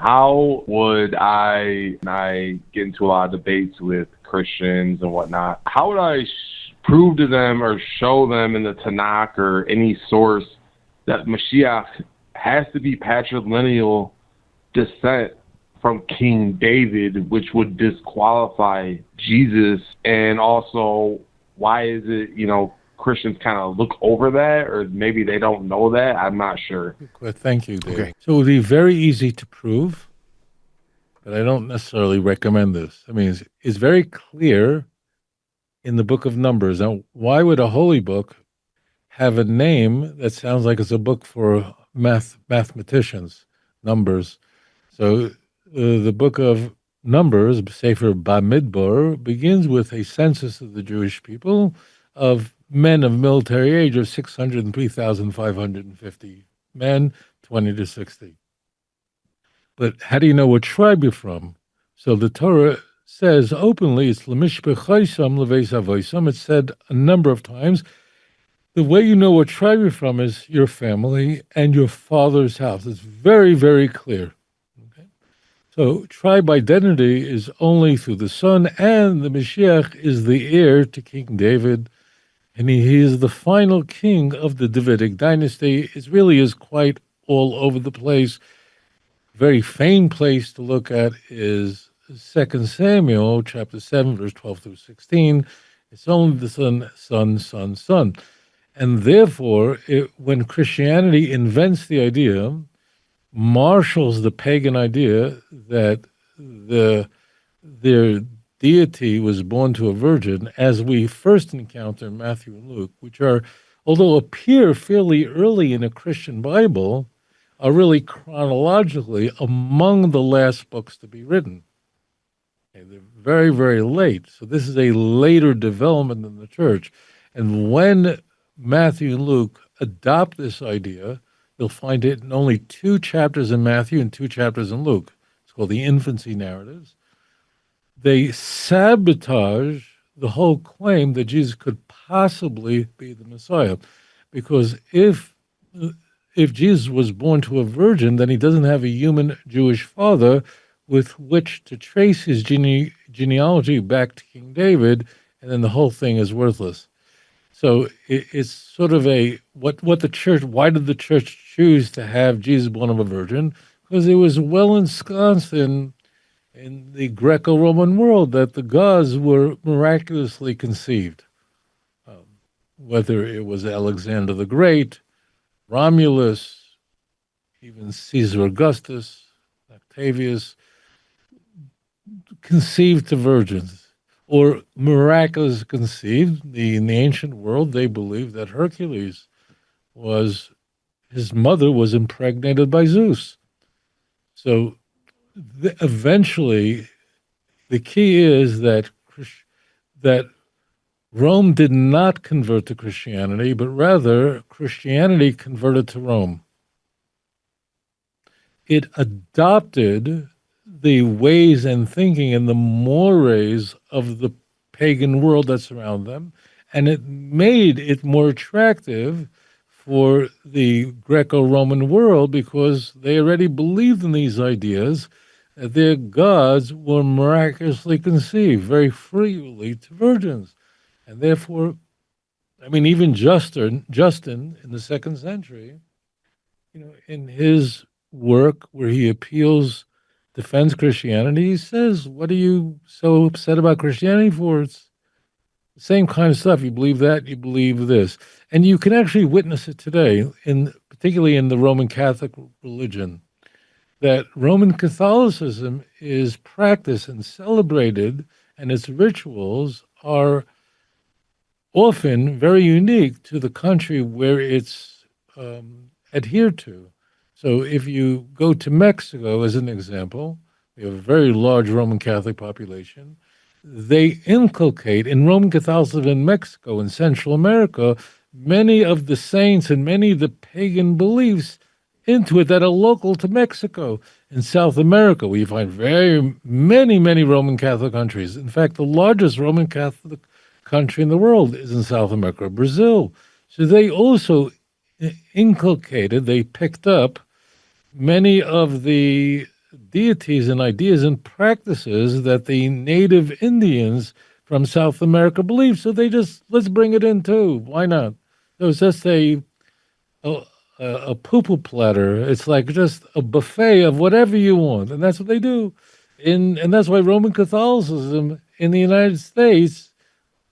how would I get into a lot of debates with Christians and whatnot, how would I prove to them or show them in the Tanakh or any source that Mashiach has to be patrilineal descent from King David, which would disqualify Jesus? And also, why is it, Christians kind of look over that, or maybe they don't know that? I'm not sure. Thank you, Dave. Okay. So it would be very easy to prove, but I don't necessarily recommend this. I mean, it's very clear in the book of Numbers. Now, why would a holy book have a name that sounds like it's a book for mathematicians, Numbers? So the book of Numbers, Sefer Bamidbar, begins with a census of the Jewish people of men of military age of 603,550 men, 20 to 60. But how do you know what tribe you're from? So the Torah says openly, it's L'mishpechaisam leveis avoisam. It's said a number of times. The way you know what tribe you're from is your family and your father's house. It's very, very clear. Okay? So tribe identity is only through the son, and the Mashiach is the heir to King David, and he is the final king of the Davidic dynasty. It really is quite all over the place. Very famed place to look at is 2 Samuel chapter 7, verse 12 through 16. It's only the son. And therefore, when Christianity invents the idea, marshals the pagan idea that their deity was born to a virgin, as we first encounter in Matthew and Luke, which are, although appear fairly early in a Christian Bible, are really chronologically among the last books to be written. Okay, they're very, very late. So this is a later development in the church. And when Matthew and Luke adopt this idea, you'll find it in only 2 chapters in Matthew and 2 chapters in Luke. It's called the infancy narratives. They sabotage the whole claim that Jesus could possibly be the Messiah. Because if Jesus was born to a virgin, then he doesn't have a human Jewish father with which to trace his genealogy back to King David, and then the whole thing is worthless. So it's sort of why did the church choose to have Jesus born of a virgin? Because it was well ensconced in the Greco-Roman world that the gods were miraculously conceived. Whether it was Alexander the Great, Romulus, even Caesar Augustus, Octavius, conceived to virgins, or miraculously conceived. In the ancient world, they believed that Hercules his mother was impregnated by Zeus. So eventually, the key is that Rome did not convert to Christianity, but rather Christianity converted to Rome. It adopted the ways and thinking and the mores of the pagan world that surround them, and it made it more attractive for the Greco-Roman world because they already believed in these ideas that their gods were miraculously conceived very freely to virgins. And therefore, I mean, even Justin in the 2nd century, in his work where he defends Christianity, he says, what are you so upset about Christianity for? It's the same kind of stuff. You believe that, you believe this. And you can actually witness it today, particularly in the Roman Catholic religion, that Roman Catholicism is practiced and celebrated, and its rituals are often very unique to the country where it's adhered to. So if you go to Mexico, as an example, we have a very large Roman Catholic population. They inculcate in Roman Catholicism in Mexico and Central America many of the saints and many of the pagan beliefs into it that are local to Mexico. In South America, we find many Roman Catholic countries. In fact, the largest Roman Catholic country in the world is in South America, Brazil. So they also they picked up many of the deities and ideas and practices that the native Indians from South America believe. So they just, let's bring it in too. Why not? So it's just a, a poo-poo platter. It's like just a buffet of whatever you want. And that's what they do. And that's why Roman Catholicism in the United States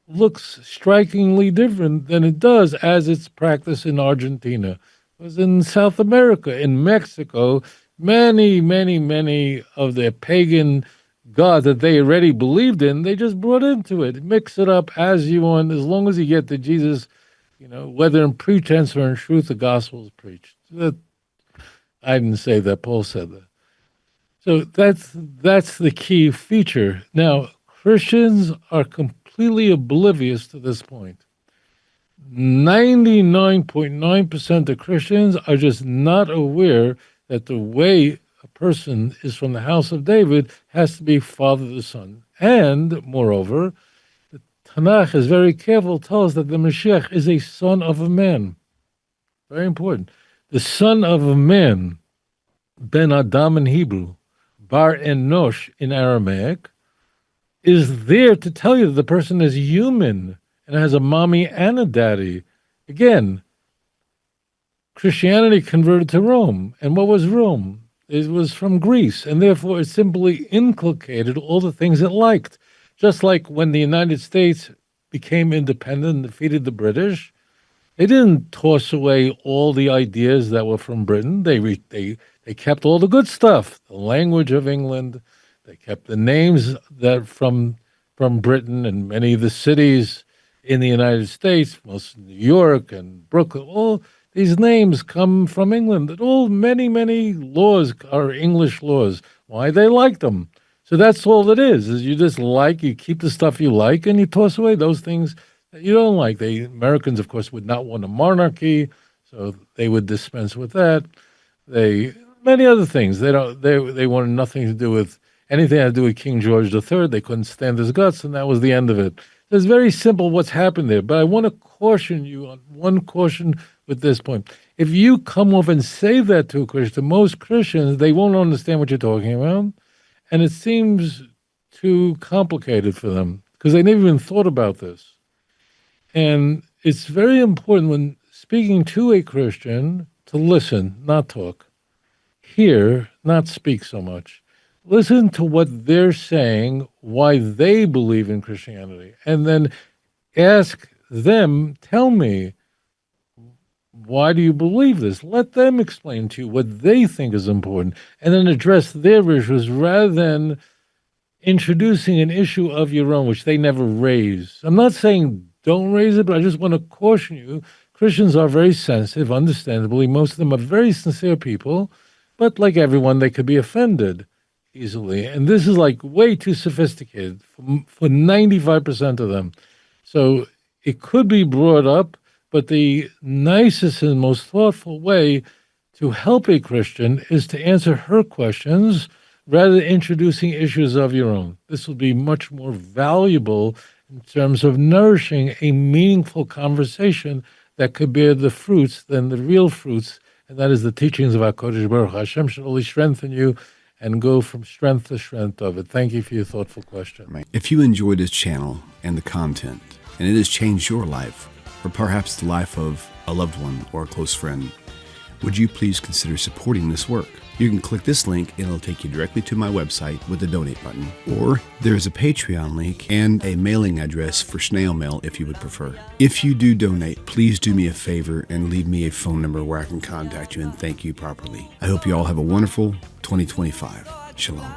looks strikingly different than it does as it's practiced in Argentina. Because in South America, in Mexico, many of their pagan gods that they already believed in, they just brought into it. Mix it up as you want, as long as you get to Jesus, whether in pretense or in truth, the gospel is preached. I didn't say that, Paul said that. So that's the key feature. Now, Christians are completely oblivious to this point. 99.9% of Christians are just not aware that the way a person is from the house of David has to be father to son. And, moreover, the Tanakh is very careful to tell us that the Mashiach is a son of a man. Very important. The son of a man, Ben Adam in Hebrew, Bar Enosh in Aramaic, is there to tell you that the person is human and has a mommy and a daddy. Again, Christianity converted to Rome. And what was Rome? It was from Greece, and therefore it simply inculcated all the things it liked. Just like when the United States became independent and defeated the British, they didn't toss away all the ideas that were from Britain. They kept all the good stuff, the language of England. They kept the names that from Britain, and many of the cities in the United States, most New York and Brooklyn, all these names come from England. Many laws are English laws. Why? They liked them. So that's all it is you just you keep the stuff you like, and you toss away those things that you don't like. The Americans, of course, would not want a monarchy, so they would dispense with that. Many other things. They wanted nothing to do with anything had to do with King George III. They couldn't stand his guts, and that was the end of it. It's very simple what's happened there, but I want to caution you on one caution with this point. If you come off and say that to a Christian, most Christians, they won't understand what you're talking about, and it seems too complicated for them because they never even thought about this. And it's very important when speaking to a Christian to listen, not talk. Hear, not speak so much. Listen to what they're saying, why they believe in Christianity, and then ask them, tell me, why do you believe this? Let them explain to you what they think is important, and then address their issues rather than introducing an issue of your own, which they never raise. I'm not saying don't raise it, but I just want to caution you. Christians are very sensitive, understandably. Most of them are very sincere people, but like everyone, they could be offended easily. And this is like way too sophisticated for 95% of them. So it could be brought up, but the nicest and most thoughtful way to help a Christian is to answer her questions rather than introducing issues of your own. This will be much more valuable in terms of nourishing a meaningful conversation that could bear the fruits than the real fruits, and that is the teachings of our Kodesh Baruch. Hashem should only strengthen you and go from strength to strength of it. Thank you for your thoughtful question. If you enjoy this channel and the content, and it has changed your life, or perhaps the life of a loved one or a close friend, would you please consider supporting this work? You can click this link and it'll take you directly to my website with the donate button. Or there's a Patreon link and a mailing address for snail mail if you would prefer. If you do donate, please do me a favor and leave me a phone number where I can contact you and thank you properly. I hope you all have a wonderful 2025. Shalom.